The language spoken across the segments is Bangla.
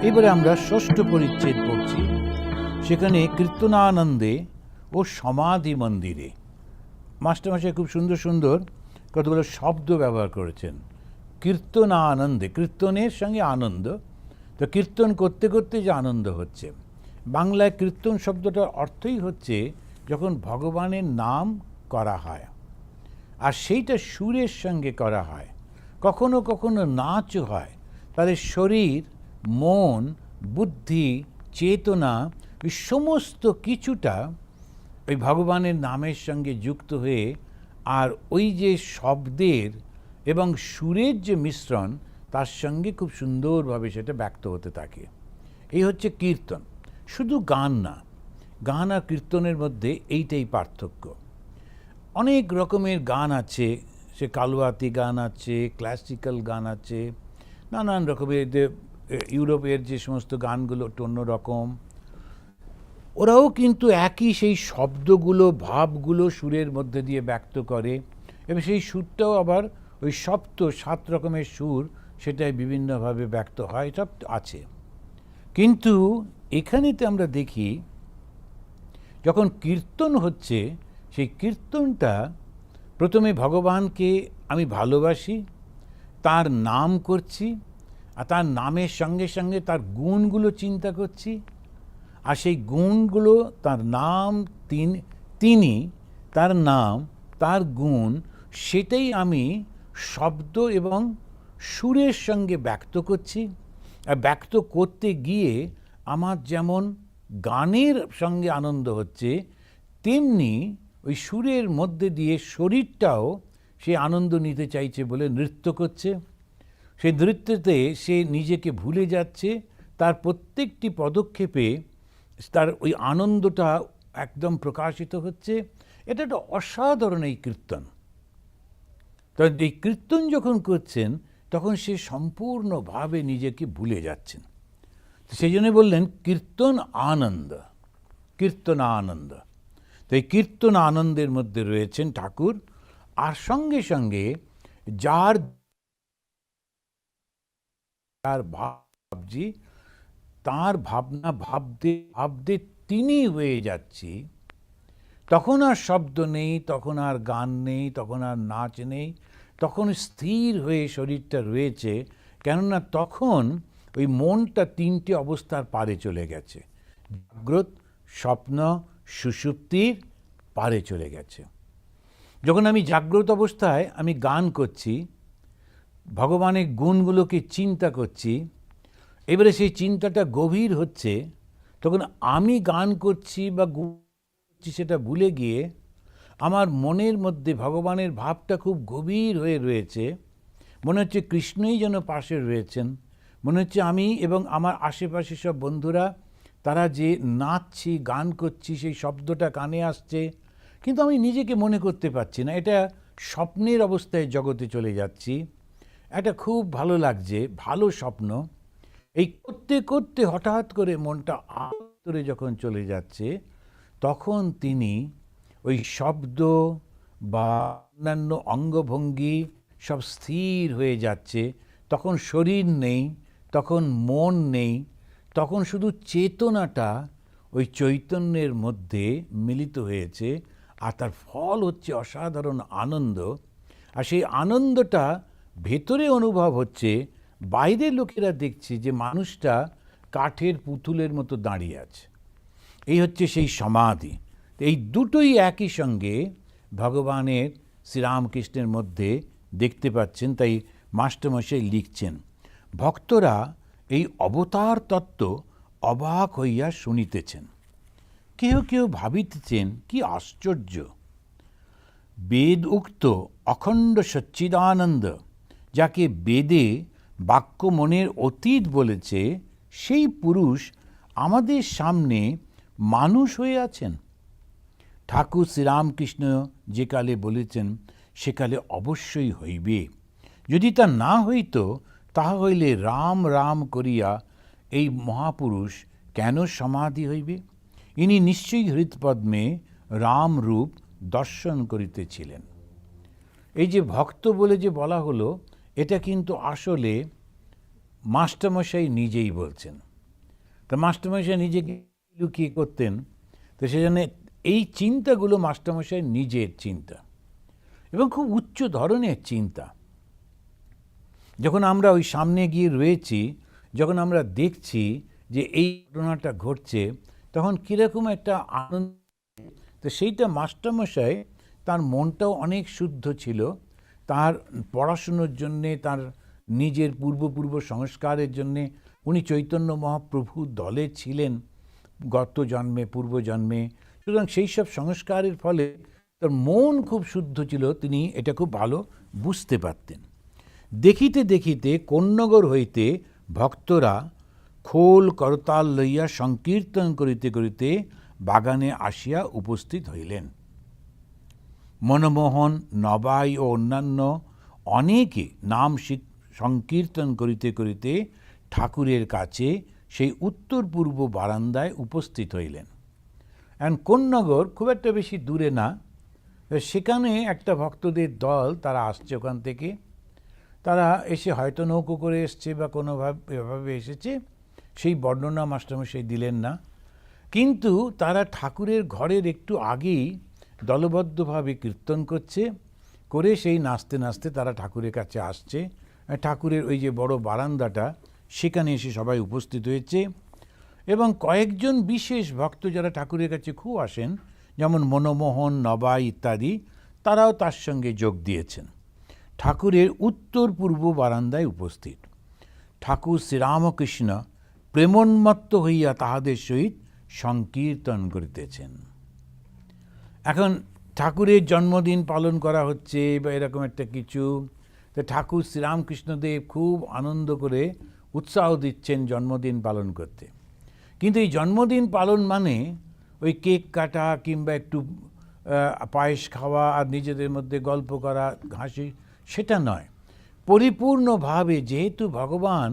এবারে আমরা ষষ্ঠ পরিচ্ছেদ পড়ছি। সেখানে কীর্তনানন্দে ও সমাধি মন্দিরে মাস্টারমশাই খুব সুন্দর সুন্দর কতগুলো শব্দ ব্যবহার করেছেন। কীর্তনানন্দে, কীর্তনের সঙ্গে আনন্দ, তো কীর্তন করতে করতে যে আনন্দ হচ্ছে। বাংলায় কীর্তন শব্দটার অর্থই হচ্ছে যখন ভগবানের নাম করা হয়, আর সেইটা সুরের সঙ্গে করা হয়, কখনো কখনো নাচও হয়, তাহলে শরীর, মন, বুদ্ধি, চেতনা, এই সমস্ত কিছুটা ওই ভগবানের নামের সঙ্গে যুক্ত হয়ে, আর ওই যে শব্দের এবং সুরের যে মিশ্রণ, তার সঙ্গে খুব সুন্দরভাবে সেটা ব্যক্ত হতে থাকে। এই হচ্ছে কীর্তন। শুধু গান না, গান আর কীর্তনের মধ্যে এইটাই পার্থক্য। অনেক রকমের গান আছে, সে কালুয়াতি গান আছে, ক্লাসিক্যাল গান আছে, নানান রকমের ইউরোপের যে সমস্ত গানগুলো অন্য রকম, ওরাও কিন্তু একই সেই শব্দগুলো, ভাবগুলো সুরের মধ্যে দিয়ে ব্যক্ত করে, এবং সেই সুরটাও আবার ওই সাত রকমের সুর, সেটাই বিভিন্নভাবে ব্যক্ত হয়, সব আছে। কিন্তু এখানেতে আমরা দেখি যখন কীর্তন হচ্ছে, সেই কীর্তনটা প্রথমে ভগবানকে আমি ভালোবাসি, তার নাম করছি, আর তার নামের সঙ্গে সঙ্গে তার গুণগুলো চিন্তা করছি, আর সেই গুণগুলো, তার নাম, তিনি, তার নাম, তার গুণ, সেটাই আমি শব্দ এবং সুরের সঙ্গে ব্যক্ত করছি। আর ব্যক্ত করতে গিয়ে আমার যেমন গানের সঙ্গে আনন্দ হচ্ছে, তেমনি ওই সুরের মধ্যে দিয়ে শরীরটাও সে আনন্দ নিতে চাইছে বলে নৃত্য করছে। সেই নৃত্যতে সে নিজেকে ভুলে যাচ্ছে, তার প্রত্যেকটি পদক্ষেপে তার ওই আনন্দটা একদম প্রকাশিত হচ্ছে। এটা একটা অসাধারণ এই কীর্তন। তো এই কীর্তন যখন করছেন, তখন সে সম্পূর্ণভাবে নিজেকে ভুলে যাচ্ছেন। সেই জন্য বললেন কীর্তন আনন্দ, কীর্তন আনন্দ। তো এই কীর্তন আনন্দের মধ্যে রয়েছেন ঠাকুর, আর সঙ্গে সঙ্গে যার ভাবজি, তার ভাবনা ভাবতে ভাবতে তিনি হয়ে যাচ্ছি। তখন আর শব্দ নেই, তখন আর গান নেই, তখন আর নাচ নেই, তখন স্থির হয়ে শরীরটা রয়েছে। কেননা তখন ওই মনটা তিনটে অবস্থার পারে চলে গেছে, জাগ্রত, স্বপ্ন, সুষুপ্তির পারে চলে গেছে। যখন আমি জাগ্রত অবস্থায় আমি গান করছি, ভগবানের গুণগুলোকে চিন্তা করছি, এবারে সেই চিন্তাটা গভীর হচ্ছে, তখন আমি গান করছি বা করছি সেটা ভুলে গিয়ে আমার মনের মধ্যে ভগবানের ভাবটা খুব গভীর হয়ে রয়েছে। মনে হচ্ছে কৃষ্ণই যেন পাশে রয়েছেন, মনে হচ্ছে আমি এবং আমার আশেপাশে সব বন্ধুরা, তারা যে নাচছি, গান করছি, সেই শব্দটা কানে আসছে, কিন্তু আমি নিজেকে মনে করতে পারছি না। এটা স্বপ্নের অবস্থায় জগতে চলে যাচ্ছি। এটা খুব ভালো লাগছে, ভালো স্বপ্ন। এই করতে করতে হঠাৎ করে মনটা আন্তরে যখন চলে যাচ্ছে, তখন তিনি ওই শব্দ বা অন্যান্য অঙ্গভঙ্গি সব স্থির হয়ে যাচ্ছে। তখন শরীর নেই, তখন মন নেই, তখন শুধু চেতনাটা ওই চৈতন্যের মধ্যে মিলিত হয়েছে, আর তার ফল হচ্ছে অসাধারণ আনন্দ। আর সেই আনন্দটা ভেতরে অনুভব হচ্ছে, বাইরের লোকেরা দেখছে যে মানুষটা কাঠের পুতুলের মতো দাঁড়িয়ে আছে। এই হচ্ছে সেই সমাধি। এই দুটোই একই সঙ্গে ভগবানের শ্রীরামকৃষ্ণের মধ্যে দেখতে পাচ্ছেন। তাই মাস্টারমশাই লিখছেন, ভক্তরা এই অবতার তত্ত্ব অবাক হইয়া শুনিতেছেন। কেউ কেউ ভাবিতেছেন কি আশ্চর্য, বেদ উক্ত অখণ্ড সচ্চিদানন্দ, যাকে বেদে বাক্য মনের অতীত বলেছে, সেই পুরুষ আমাদের সামনে মানুষ হয়ে আছেন। ঠাকুর শ্রীরামকৃষ্ণ যে কালে বলেছেন, সেকালে অবশ্যই হইবে। যদি তা না হইত, তাহা হইলে রাম রাম করিয়া এই মহাপুরুষ কেন সমাধি হইবে? ইনি নিশ্চয়ই হৃৎপদ্মে রাম রূপ দর্শন করিতেছিলেন। এই যে ভক্ত বলে যে বলা হলো, এটা কিন্তু আসলে মাস্টারমশাই নিজেই বলছেন। তা মাস্টারমশাই নিজেকে লুকিয়ে করতেন, তো সেজন্য এই চিন্তাগুলো মাস্টারমশাই নিজের চিন্তা এবং খুব উচ্চ ধরনের চিন্তা। যখন আমরা ওই সামনে গিয়ে রয়েছি, যখন আমরা দেখছি যে এই ঘটনাটা ঘটছে, তখন কীরকম একটা আনন্দ। তো সেইটা মাস্টারমশাই, তার মনটাও অনেক শুদ্ধ ছিল, তার পড়াশুনোর জন্যে, তার নিজের পূর্ব সংস্কারের জন্যে উনি চৈতন্য মহাপ্রভু দলে ছিলেন গত জন্মে, পূর্বজন্মে। সুতরাং সেই সব সংস্কারের ফলে তার মন খুব শুদ্ধ ছিল, তিনি এটা খুব ভালো বুঝতে পারতেন। দেখিতে দেখিতে কোন্নগর হইতে ভক্তরা খোল করতাল লইয়া সংকীর্তন করিতে করিতে বাগানে আসিয়া উপস্থিত হইলেন। মনমোহন, নবাই ও অন্যান্য অনেকে নাম সংকীর্তন করিতে করিতে ঠাকুরের কাছে সেই উত্তর পূর্ব বারান্দায় উপস্থিত হইলেন। এখন কোন্নগর খুব একটা বেশি দূরে না, সেখানে একটা ভক্তদের দল তারা আসছে ওখান থেকে। তারা এসে হয়তো নৌকো করে এসছে বা কোনোভাবে এসেছে, সেই বর্ণনা মাস্টারমশাই দিলেন না। কিন্তু তারা ঠাকুরের ঘরের একটু আগেই দলবদ্ধভাবে কীর্তন করছে, করে সেই নাচতে নাচতে তারা ঠাকুরের কাছে আসছে। ঠাকুরের ওই যে বড় বারান্দাটা, সেখানে এসে সবাই উপস্থিত হয়েছে। এবং কয়েকজন বিশেষ ভক্ত যারা ঠাকুরের কাছে খুব আসেন, যেমন মনমোহন, নবাই ইত্যাদি, তারাও তার সঙ্গে যোগ দিয়েছেন। ঠাকুরের উত্তর পূর্ব বারান্দায় উপস্থিত। ঠাকুর শ্রীরামকৃষ্ণ প্রেমোন্মত্ত হইয়া তাহাদের সহিত সংকীর্তন করিতেছেন। এখন ঠাকুরের জন্মদিন পালন করা হচ্ছে বা এরকম একটা কিছু, তো ঠাকুর শ্রীরামকৃষ্ণদেব খুব আনন্দ করে উৎসাহ দিচ্ছেন জন্মদিন পালন করতে। কিন্তু এই জন্মদিন পালন মানে ওই কেক কাটা কিংবা একটু পায়েস খাওয়া আর নিজেদের মধ্যে গল্প করা, হাসি, সেটা নয়। পরিপূর্ণভাবে, যেহেতু ভগবান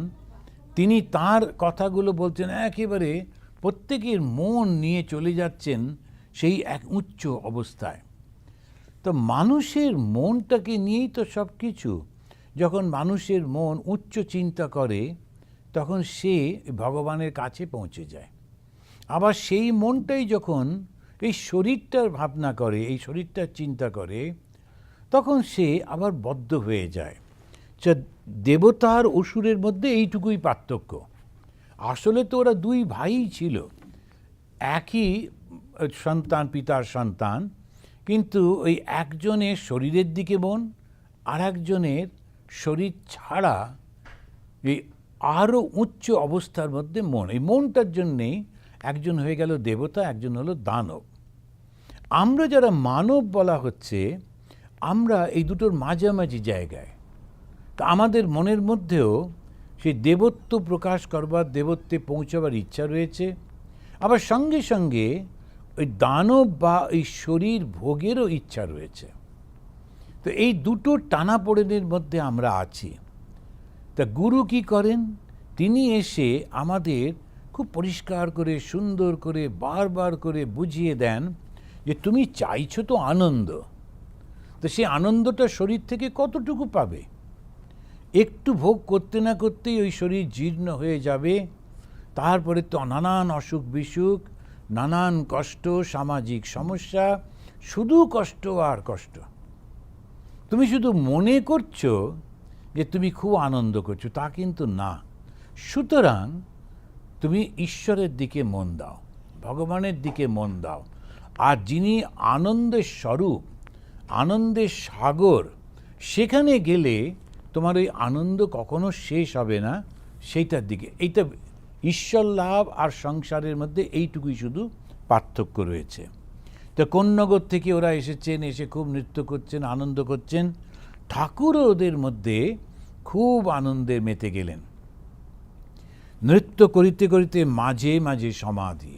তিনি তার কথাগুলো বলছেন, একেবারে প্রত্যেকের মন নিয়ে চলে যাচ্ছেন সেই এক উচ্চ অবস্থায়। তো মানুষের মনটাকে নিয়েই তো সব কিছু। যখন মানুষের মন উচ্চ চিন্তা করে, তখন সে ভগবানের কাছে পৌঁছে যায়। আবার সেই মনটাই যখন এই শরীরটার ভাবনা করে, এই শরীরটার চিন্তা করে, তখন সে আবার বদ্ধ হয়ে যায়। দেবতার অসুরের মধ্যে এইটুকুই পার্থক্য। আসলে তো ওরা দুই ভাই ছিল, একই সন্তান, পিতার সন্তান, কিন্তু ওই একজনের শরীরের দিকে মন, আর একজনের শরীর ছাড়া এই আরও উচ্চ অবস্থার মধ্যে মন। এই মনটার জন্যেই একজন হয়ে গেল দেবতা, একজন হলো দানব। আমরা যারা মানব বলা হচ্ছে, আমরা এই দুটোর মাঝামাঝি জায়গায়। তা আমাদের মনের মধ্যেও সেই দেবত্ব প্রকাশ করবার, দেবত্বে পৌঁছাবার ইচ্ছা রয়েছে, আবার সঙ্গে সঙ্গে ওই দানব বা এই শরীর ভোগেরও ইচ্ছা রয়েছে। তো এই দুটো টানাপোড়েনের মধ্যে আমরা আছি। তা গুরু কি করেন? তিনি এসে আমাদের খুব পরিষ্কার করে, সুন্দর করে, বারবার করে বুঝিয়ে দেন যে তুমি চাইছো তো আনন্দ, তো সেই আনন্দটা শরীর থেকে কতটুকু পাবে? একটু ভোগ করতে না করতেই ওই শরীর জীর্ণ হয়ে যাবে। তারপরে তো নানান অসুখ বিসুখ, নানান কষ্ট, সামাজিক সমস্যা, শুধু কষ্ট আর কষ্ট। তুমি শুধু মনে করছো যে তুমি খুব আনন্দ করছো, তা কিন্তু না। সুতরাং তুমি ঈশ্বরের দিকে মন দাও, ভগবানের দিকে মন দাও। আর যিনি আনন্দের স্বরূপ, আনন্দের সাগর, সেখানে গেলে তোমার ওই আনন্দ কখনো শেষ হবে না, সেইটার দিকে। এইটা ঈশ্বর লাভ আর সংসারের মধ্যে এইটুকুই শুধু পার্থক্য রয়েছে। তো কোন্নগর থেকে ওরা এসেছেন, এসে খুব নৃত্য করছেন, আনন্দ করছেন। ঠাকুরও ওদের মধ্যে খুব আনন্দে মেতে গেলেন। নৃত্য করিতে করিতে মাঝে মাঝে সমাধি।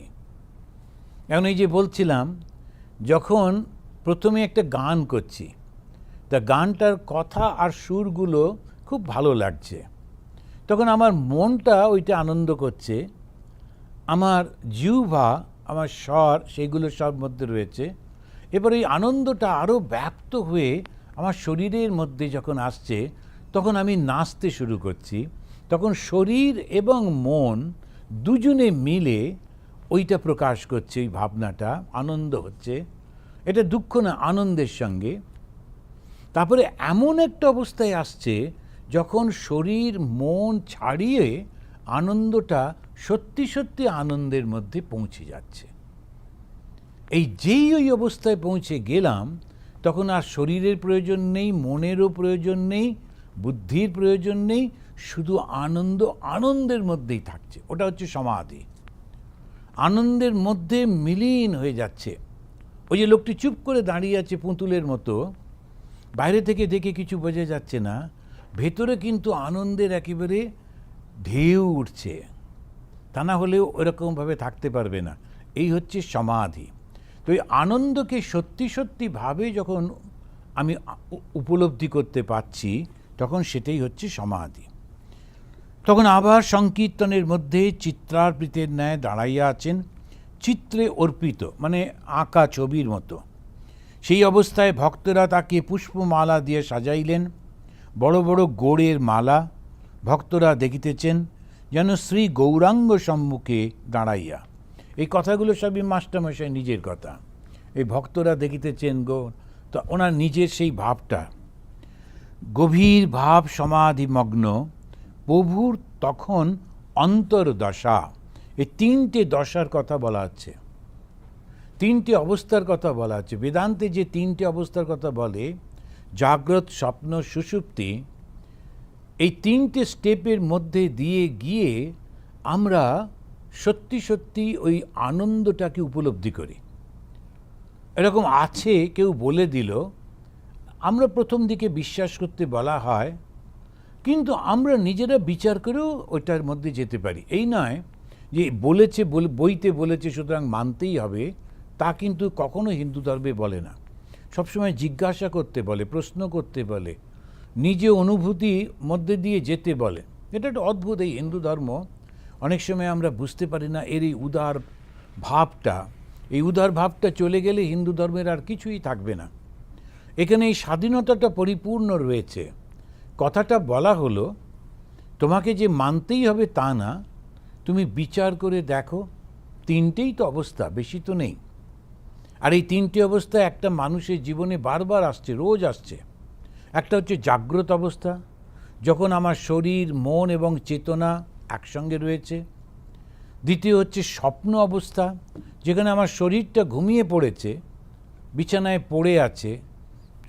এখন এই যে বলছিলাম, যখন প্রথমে একটা গান করছি, তা গানটার কথা আর সুরগুলো খুব ভালো লাগছে, তখন আমার মনটা ওইটা আনন্দ করছে, আমার জিহ্বা, আমার স্বর, সেগুলো সব মধ্যে রয়েছে। এবার এই আনন্দটা আরও ব্যাপ্ত হয়ে আমার শরীরের মধ্যে যখন আসছে, তখন আমি নাচতে শুরু করছি। তখন শরীর এবং মন দুজনে মিলে ওইটা প্রকাশ করছে, ওই ভাবনাটা, আনন্দ হচ্ছে। এটা দুঃখ না, আনন্দের সঙ্গে। তারপরে এমন একটা অবস্থায় আসছে যখন শরীর মন ছাড়িয়ে আনন্দটা সত্যি সত্যি আনন্দের মধ্যে পৌঁছে যাচ্ছে। যেই ওই অবস্থায় পৌঁছে গেলাম, তখন আর শরীরের প্রয়োজন নেই, মনেরও প্রয়োজন নেই, বুদ্ধির প্রয়োজন নেই, শুধু আনন্দ আনন্দের মধ্যেই থাকছে। ওটা হচ্ছে সমাধি। আনন্দের মধ্যে মিলীন হয়ে যাচ্ছে। ওই যে লোকটি চুপ করে দাঁড়িয়ে আছে পুতুলের মতো, বাইরে থেকে দেখে কিছু বোঝা যাচ্ছে না, ভেতরে কিন্তু আনন্দের একেবারে ঢেউ উঠছে। তা না হলেও ওরকমভাবে থাকতে পারবে না। এই হচ্ছে সমাধি। তো এই আনন্দকে সত্যি সত্যিভাবে যখন আমি উপলব্ধি করতে পারছি, তখন সেটাই হচ্ছে সমাধি। তখন আবার সংকীর্তনের মধ্যে চিত্রার্পিতের ন্যায় দাঁড়াইয়া আছেন, চিত্রে অর্পিত মানে আঁকা ছবির মতো। সেই অবস্থায় ভক্তরা তাকে পুষ্পমালা দিয়ে সাজাইলেন, বড় বড় গোড়ের মালা। ভক্তরা দেখিতেছেন যেন শ্রী গৌরাঙ্গ সম্মুখে দাঁড়াইয়া। এই কথাগুলো সবই মাস্টারমশাই নিজের কথা। এই ভক্তরা দেখিতেছেন তো ওনার নিজের সেই ভাবটা, গভীর ভাব সমাধিমগ্ন প্রভুর তখন অন্তর্দশা। এই তিনটে দশার কথা বলা হচ্ছে, তিনটে অবস্থার কথা বলা হচ্ছে। বেদান্তে যে তিনটে অবস্থার কথা বলে, জাগ্রত, স্বপ্ন, সুষুপ্তি, এই তিনটে স্টেপের মধ্যে দিয়ে গিয়ে আমরা সত্যি সত্যি ওই আনন্দটাকে উপলব্ধি করি। এরকম আছে, কেউ বলে দিল, আমরা প্রথম দিকে বিশ্বাস করতে বলা হয়, কিন্তু আমরা নিজেরা বিচার করেও ওইটার মধ্যে যেতে পারি। এই নয় যে বলেছে, বইতে বলেছে সুতরাং মানতেই হবে, তা কিন্তু কখনো হিন্দু ধর্মে বলে না। সবসময় জিজ্ঞাসা করতে বলে, প্রশ্ন করতে বলে, নিজে অনুভূতি মধ্যে দিয়ে যেতে বলে। এটা একটা অদ্ভুত এই হিন্দু ধর্ম। অনেক সময় আমরা বুঝতে পারি না এর এই উদার ভাবটা। এই উদার ভাবটা চলে গেলে হিন্দু ধর্মের আর কিছুই থাকবে না। এখানে এই স্বাধীনতাটা পরিপূর্ণ রয়েছে। কথাটা বলা হলো, তোমাকে যে মানতেই হবে তা না, তুমি বিচার করে দেখো। তিনটেই তো অবস্থা, বেশি তো নেই। আর এই তিনটে অবস্থা একটা মানুষের জীবনে বারবার আসছে, রোজ আসছে। একটা হচ্ছে জাগ্রত অবস্থা, যখন আমার শরীর, মন এবং চেতনা একসঙ্গে রয়েছে। দ্বিতীয় হচ্ছে স্বপ্ন অবস্থা, যেখানে আমার শরীরটা ঘুমিয়ে পড়েছে, বিছানায় পড়ে আছে,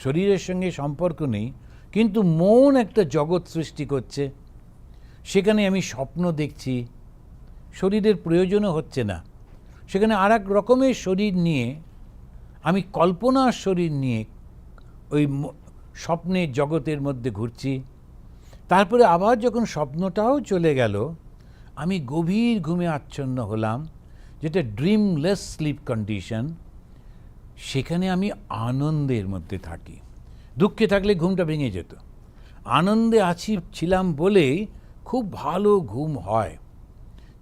শরীরের সঙ্গে সম্পর্ক নেই, কিন্তু মন একটা জগৎ সৃষ্টি করছে। সেখানে আমি স্বপ্ন দেখছি, শরীরের প্রয়োজনও হচ্ছে না। সেখানে আর এক রকমের শরীর নিয়ে, আমি কল্পনার শরীর নিয়ে ওই স্বপ্নের জগতের মধ্যে ঘুরছি। তারপরে আবার যখন স্বপ্নটাও চলে গেল, আমি গভীর ঘুমে আচ্ছন্ন হলাম, যেটা ড্রিমলেস স্লিপ কন্ডিশন। সেখানে আমি আনন্দের মধ্যে থাকি। দুঃখে থাকলে ঘুমটা ভেঙে যেত। আনন্দে ছিলাম বলেই খুব ভালো ঘুম হয়।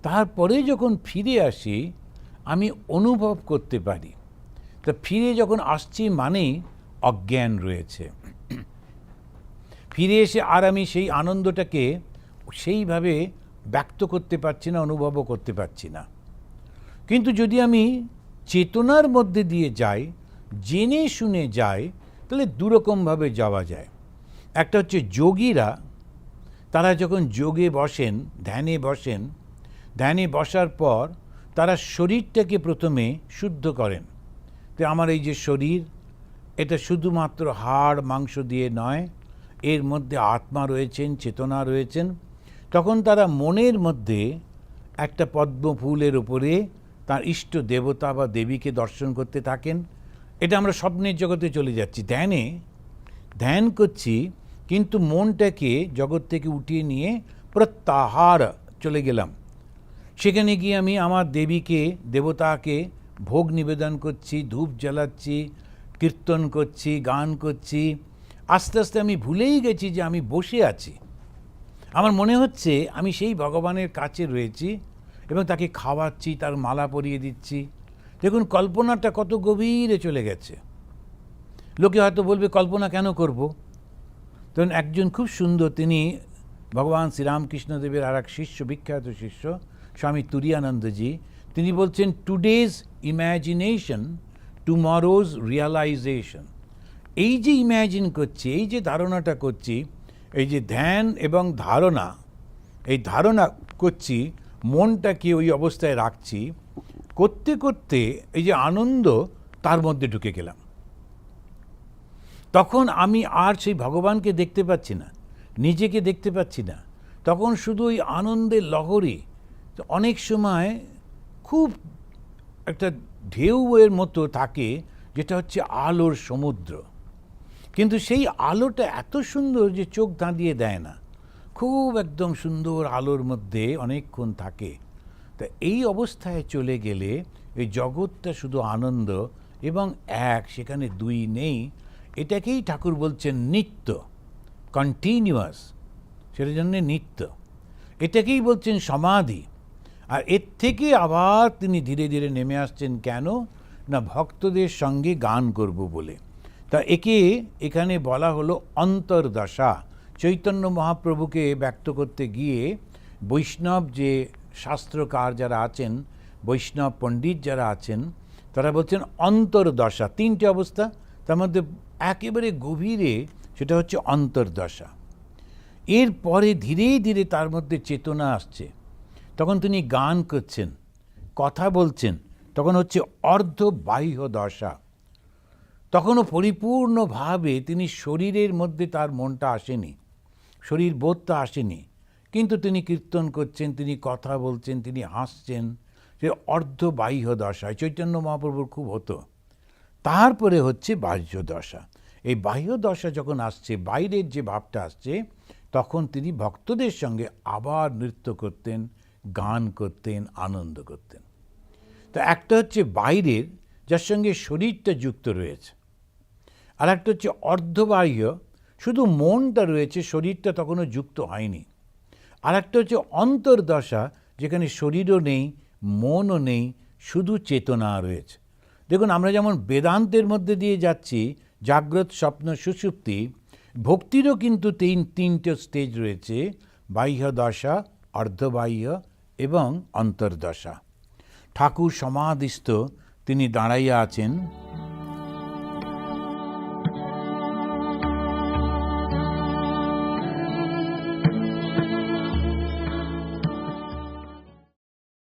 তারপরে যখন ফিরে আসি, আমি অনুভব করতে পারি। তা ফিরে যখন আসছি মানেই অজ্ঞান রয়েছে। ফিরে এসে আর আমি সেই আনন্দটাকে সেইভাবে ব্যক্ত করতে পারছি না, অনুভবও করতে পারছি না। কিন্তু যদি আমি চেতনার মধ্যে দিয়ে যাই, জেনে শুনে যাই, তাহলে দুরকমভাবে যাওয়া যায়। একটা হচ্ছে যোগীরা, তারা যখন যোগে বসেন, ধ্যানে বসেন, ধ্যানে বসার পর তারা শরীরটাকে প্রথমে শুদ্ধ করেন। তো আমার এই যে শরীর, এটা শুধুমাত্র হাড় মাংস দিয়ে নয়, এর মধ্যে আত্মা রয়েছেন, চেতনা রয়েছেন। তখন তারা মনের মধ্যে একটা পদ্ম ফুলের উপরে তার ইষ্ট দেবতা বা দেবীকে দর্শন করতে থাকেন। এটা আমরা স্বপ্নের জগতে চলে যাচ্ছি। ধ্যান করছি, কিন্তু মনটাকে জগৎ থেকে উঠিয়ে নিয়ে প্রত্যাহার চলে গেলাম। সেখানে গিয়ে আমি আমার দেবীকে, দেবতাকে ভোগ নিবেদন করছি, ধূপ জ্বালাচ্ছি, কীর্তন করছি, গান করছি। আস্তে আস্তে আমি ভুলেই গেছি যে আমি বসে আছি। আমার মনে হচ্ছে আমি সেই ভগবানের কাছে রয়েছি এবং তাকে খাওয়াচ্ছি, তার মালা পরিয়ে দিচ্ছি। দেখুন কল্পনাটা কত গভীরে চলে গেছে। লোকে হয়তো বলবে কল্পনা কেন করব? তখন একজন খুব সুন্দর, তিনি ভগবান শ্রীরামকৃষ্ণদেবের আর এক শিষ্য, বিখ্যাত শিষ্য, স্বামী তুরীয়ানন্দজি, তিনি বলছেন টুডেজ ইম্যাজিনেশন টুমরোজ রিয়ালাইজেশন। এই যে ইম্যাজিন করছি, এই যে ধারণাটা করছি, এই যে ধ্যান এবং ধারণা, এই ধারণা করছি, মনটাকে ওই অবস্থায় রাখছি, করতে করতে এই যে আনন্দ, তার মধ্যে ঢুকে গেলাম। তখন আমি আর সেই ভগবানকে দেখতে পাচ্ছি না, নিজেকে দেখতে পাচ্ছি না, তখন শুধু ওই আনন্দের লহরী। অনেক সময় খুব একটা ঢেউয়ের মতো থাকে, যেটা হচ্ছে আলোর সমুদ্র, কিন্তু সেই আলোটা এত সুন্দর যে চোখ ধাঁধিয়ে দেয় না, খুব একদম সুন্দর আলোর মধ্যে অনেকক্ষণ থাকে। তা এই অবস্থায় চলে গেলে এই জগৎটা শুধু আনন্দ এবং এক, সেখানে দুই নেই। এটাকেই ঠাকুর বলছেন নিত্য, কন্টিনিউয়াস, সেটার জন্যে নিত্য। এটাকেই বলছেন সমাধি। আর এর থেকে আবার তিনি ধীরে ধীরে নেমে আসছেন, কেন না ভক্তদের সঙ্গে গান করব বলে। তা এখানে বলা হলো অন্তর্দশা। চৈতন্য মহাপ্রভুকে ব্যক্ত করতে গিয়ে বৈষ্ণব যে শাস্ত্রকার যারা আছেন, বৈষ্ণব পণ্ডিত যারা আছেন, তারা বলছেন অন্তর্দশা, তিনটে অবস্থা, তার মধ্যে একেবারে গভীরে সেটা হচ্ছে অন্তর্দশা। এরপরে ধীরে ধীরে তার মধ্যে চেতনা আসছে, তখন তিনি গান করছেন, কথা বলছেন, তখন হচ্ছে অর্ধবাহ্য দশা। তখনও পরিপূর্ণভাবে তিনি শরীরের মধ্যে তার মনটা আসেনি, শরীর বোধটা আসেনি, কিন্তু তিনি কীর্তন করছেন, তিনি কথা বলছেন, তিনি হাসছেন, সে অর্ধবাহ্য দশায় চৈতন্য মহাপ্রভুর খুব হতো। তারপরে হচ্ছে বাহ্য দশা। এই বাহ্য দশা যখন আসছে, বাইরের যে ভাবটা আসছে, তখন তিনি ভক্তদের সঙ্গে আবার নৃত্য করতেন, গান করতেন, আনন্দ করতেন। তো একটা হচ্ছে বাইরের, যার সঙ্গে শরীরটা যুক্ত রয়েছে, আর একটা হচ্ছে অর্ধবাহ্য, শুধু মনটা রয়েছে, শরীরটা তখনও যুক্ত হয়নি। আর একটা হচ্ছে অন্তর্দশা, যেখানে শরীরও নেই, মনও নেই, শুধু চেতনা রয়েছে। দেখুন, আমরা যেমন বেদান্তের মধ্যে দিয়ে যাচ্ছি, জাগ্রত, স্বপ্ন, সুষুপ্তি, ভক্তিরও কিন্তু তিনটে স্টেজ রয়েছে, বাহ্য দশা, অর্ধবাহ্য এবং অন্তর্দশা। ঠাকুর সমাধিস্থ, তিনি দাঁড়াইয়া আছেন।